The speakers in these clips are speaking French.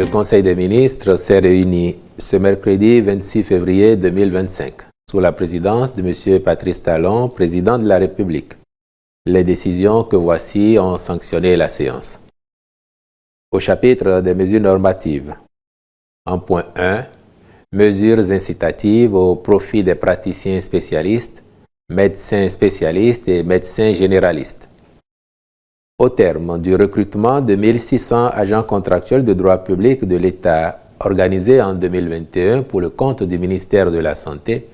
Le Conseil des ministres s'est réuni ce mercredi 26 février 2025 sous la présidence de M. Patrice Talon, président de la République. Les décisions que voici ont sanctionné la séance. Au chapitre des mesures normatives, en point 1, mesures incitatives au profit des praticiens spécialistes, médecins spécialistes et médecins généralistes. Au terme du recrutement de 1600 agents contractuels de droit public de l'État organisé en 2021 pour le compte du ministère de la Santé,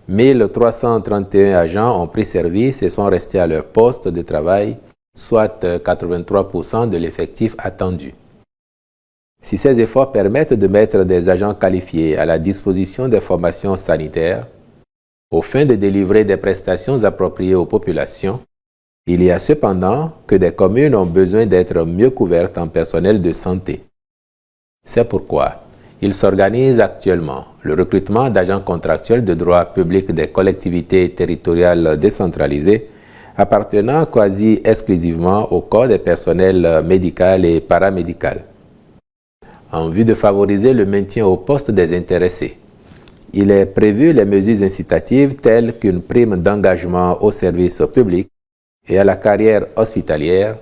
1331 agents ont pris service et sont restés à leur poste de travail, soit 83% de l'effectif attendu. Si ces efforts permettent de mettre des agents qualifiés à la disposition des formations sanitaires, aux fins de délivrer des prestations appropriées aux populations, il y a cependant que des communes ont besoin d'être mieux couvertes en personnel de santé. C'est pourquoi il s'organise actuellement le recrutement d'agents contractuels de droit public des collectivités territoriales décentralisées appartenant quasi exclusivement au corps des personnels médical et paramédical. En vue de favoriser le maintien au poste des intéressés, il est prévu les mesures incitatives telles qu'une prime d'engagement au service public et à la carrière hospitalière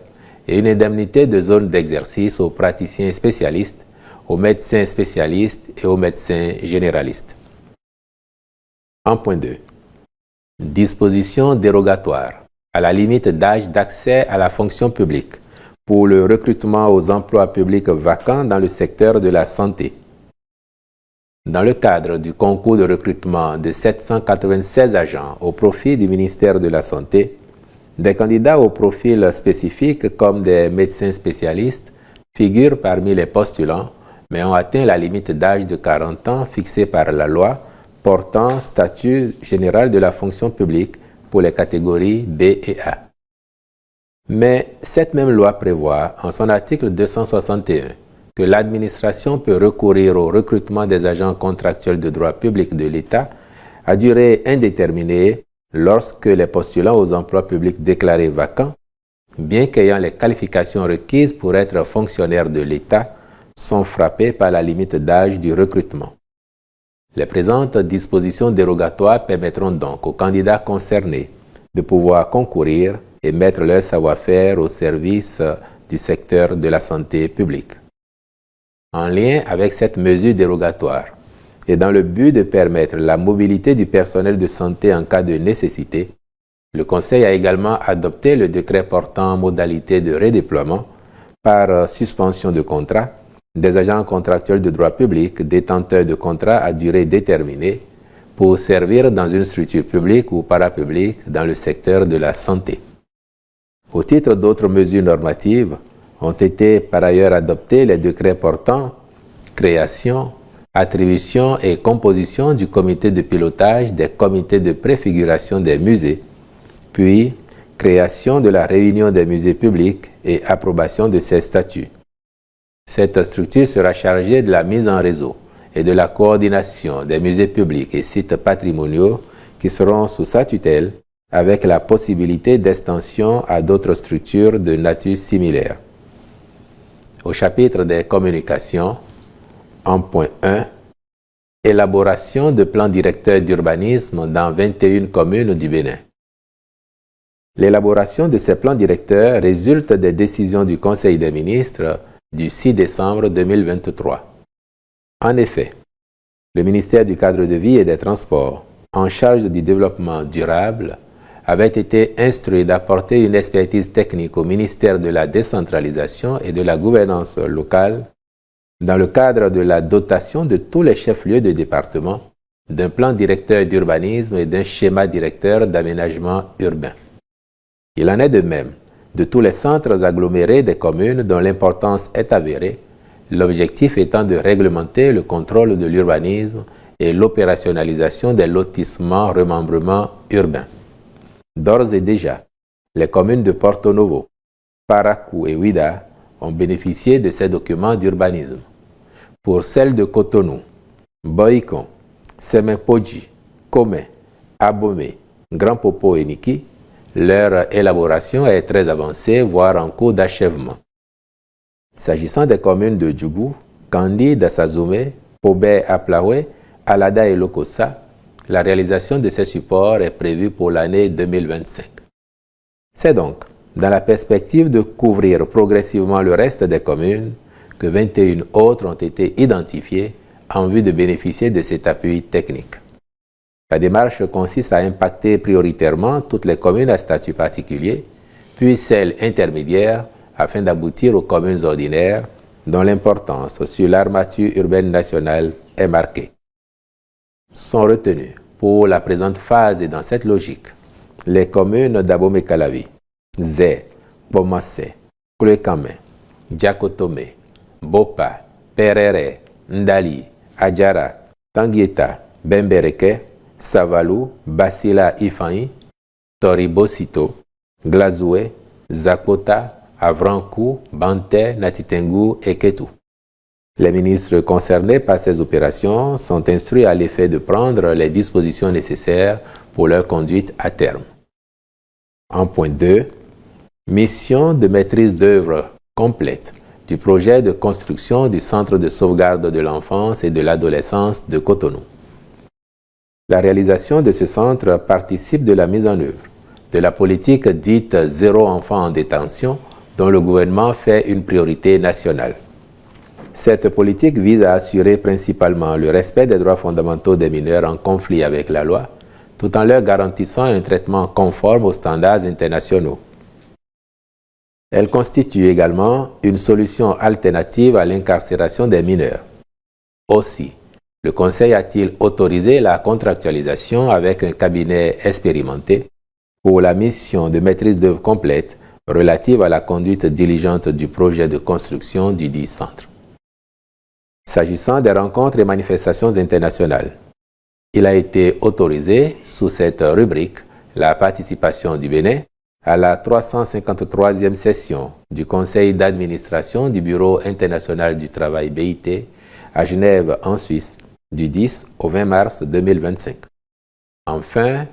et une indemnité de zone d'exercice aux praticiens spécialistes, aux médecins spécialistes et aux médecins généralistes. En point 2. Dispositions dérogatoires à la limite d'âge d'accès à la fonction publique pour le recrutement aux emplois publics vacants dans le secteur de la santé. Dans le cadre du concours de recrutement de 796 agents au profit du ministère de la Santé, des candidats au profil spécifique comme des médecins spécialistes figurent parmi les postulants, mais ont atteint la limite d'âge de 40 ans fixée par la loi portant statut général de la fonction publique pour les catégories B et A. Mais cette même loi prévoit, en son article 261, que l'administration peut recourir au recrutement des agents contractuels de droit public de l'État à durée indéterminée lorsque les postulants aux emplois publics déclarés vacants, bien qu'ayant les qualifications requises pour être fonctionnaires de l'État, sont frappés par la limite d'âge du recrutement. Les présentes dispositions dérogatoires permettront donc aux candidats concernés de pouvoir concourir et mettre leur savoir-faire au service du secteur de la santé publique. En lien avec cette mesure dérogatoire, et dans le but de permettre la mobilité du personnel de santé en cas de nécessité, le Conseil a également adopté le décret portant modalité de redéploiement par suspension de contrat des agents contractuels de droit public détenteurs de contrats à durée déterminée pour servir dans une structure publique ou parapublique dans le secteur de la santé. Au titre d'autres mesures normatives, ont été par ailleurs adoptés les décrets portant création, attribution et composition du comité de pilotage des comités de préfiguration des musées, puis création de la réunion des musées publics et approbation de ses statuts. Cette structure sera chargée de la mise en réseau et de la coordination des musées publics et sites patrimoniaux qui seront sous sa tutelle, avec la possibilité d'extension à d'autres structures de nature similaire. Au chapitre des communications, en point 1, élaboration de plans directeurs d'urbanisme dans 21 communes du Bénin. L'élaboration de ces plans directeurs résulte des décisions du Conseil des ministres du 6 décembre 2023. En effet, le ministère du Cadre de vie et des Transports, en charge du développement durable, avait été instruit d'apporter une expertise technique au ministère de la décentralisation et de la gouvernance locale dans le cadre de la dotation de tous les chefs-lieux de département d'un plan directeur d'urbanisme et d'un schéma directeur d'aménagement urbain. Il en est de même de tous les centres agglomérés des communes dont l'importance est avérée, l'objectif étant de réglementer le contrôle de l'urbanisme et l'opérationnalisation des lotissements remembrements urbains. D'ores et déjà, les communes de Porto Novo, Parakou et Ouida ont bénéficié de ces documents d'urbanisme. Pour celles de Cotonou, Boïkon, Semenpodji, Komé, Abomey, Grand Popo et Niki, leur élaboration est très avancée, voire en cours d'achèvement. S'agissant des communes de Djougou, Candide à Sazoumé, Pobé à Plaoué, Alada et Lokossa, la réalisation de ces supports est prévue pour l'année 2025. C'est donc dans la perspective de couvrir progressivement le reste des communes que 21 autres ont été identifiées en vue de bénéficier de cet appui technique. La démarche consiste à impacter prioritairement toutes les communes à statut particulier, puis celles intermédiaires, afin d'aboutir aux communes ordinaires dont l'importance sur l'armature urbaine nationale est marquée. Sont retenues pour la présente phase et dans cette logique les communes d'Abomey-Calavi, Zé, Bomassé, Koulékamé, Diakotomé, Bopa, Perere, Ndali, Adjara, Tanguieta, Bembereke, Savalou, Basila Ifanyi, Toribosito, Glazoué, Zakota, Avrankou, Banté, Natitengu et Ketou. Les ministres concernés par ces opérations sont instruits à l'effet de prendre les dispositions nécessaires pour leur conduite à terme. En point 2, mission de maîtrise d'œuvre complète du projet de construction du Centre de sauvegarde de l'enfance et de l'adolescence de Cotonou. La réalisation de ce centre participe de la mise en œuvre de la politique dite « Zéro enfant en détention » dont le gouvernement fait une priorité nationale. Cette politique vise à assurer principalement le respect des droits fondamentaux des mineurs en conflit avec la loi, tout en leur garantissant un traitement conforme aux standards internationaux. Elle constitue également une solution alternative à l'incarcération des mineurs. Aussi, le Conseil a-t-il autorisé la contractualisation avec un cabinet expérimenté pour la mission de maîtrise d'œuvre complète relative à la conduite diligente du projet de construction du dit centre. S'agissant des rencontres et manifestations internationales, il a été autorisé sous cette rubrique la participation du Bénin à la 353e session du Conseil d'administration du Bureau international du travail BIT à Genève en Suisse du 10 au 20 mars 2025. Enfin,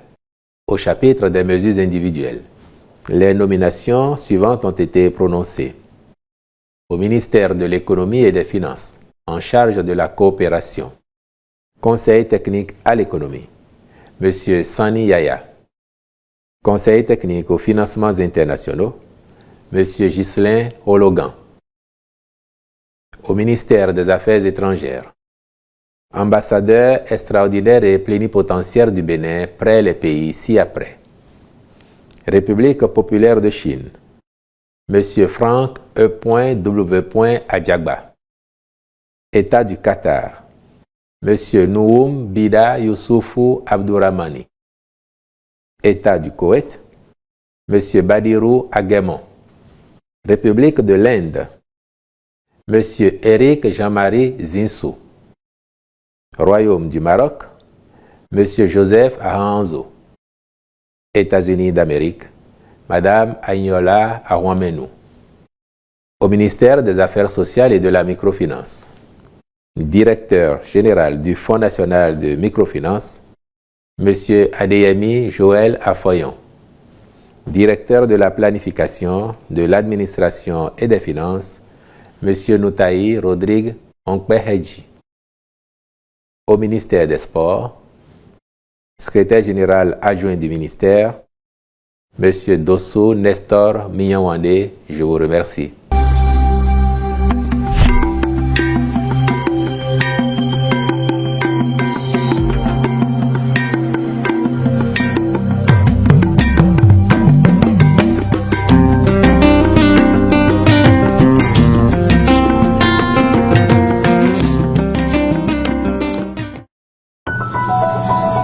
au chapitre des mesures individuelles, les nominations suivantes ont été prononcées. Au ministère de l'Économie et des Finances, en charge de la coopération, Conseil technique à l'économie, M. Sani Yaya. Conseil technique aux financements internationaux, M. Ghislain Hologan. Au ministère des Affaires étrangères, ambassadeur extraordinaire et plénipotentiaire du Bénin près les pays ci-après. République populaire de Chine, M. Franck E.W. Adjagba. État du Qatar, M. Nououm Bida Youssoufou Abdourahmani. État du Koweït, M. Badirou Aguemon. République de l'Inde, M. Eric Jean-Marie Zinsou. Royaume du Maroc, M. Joseph Ahanzo. États-Unis d'Amérique, Mme Agnola Arouamenou. Au ministère des Affaires sociales et de la microfinance, directeur général du Fonds national de microfinance, M. Adeyemi Joël Afoyon. Directeur de la planification, de l'administration et des finances, M. Noutaï Rodrigue Onkpeheji. Au ministère des Sports, secrétaire général adjoint du ministère, M. Dosso Nestor Mignawande, je vous remercie.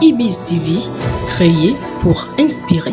IBIS TV, créé pour inspirer.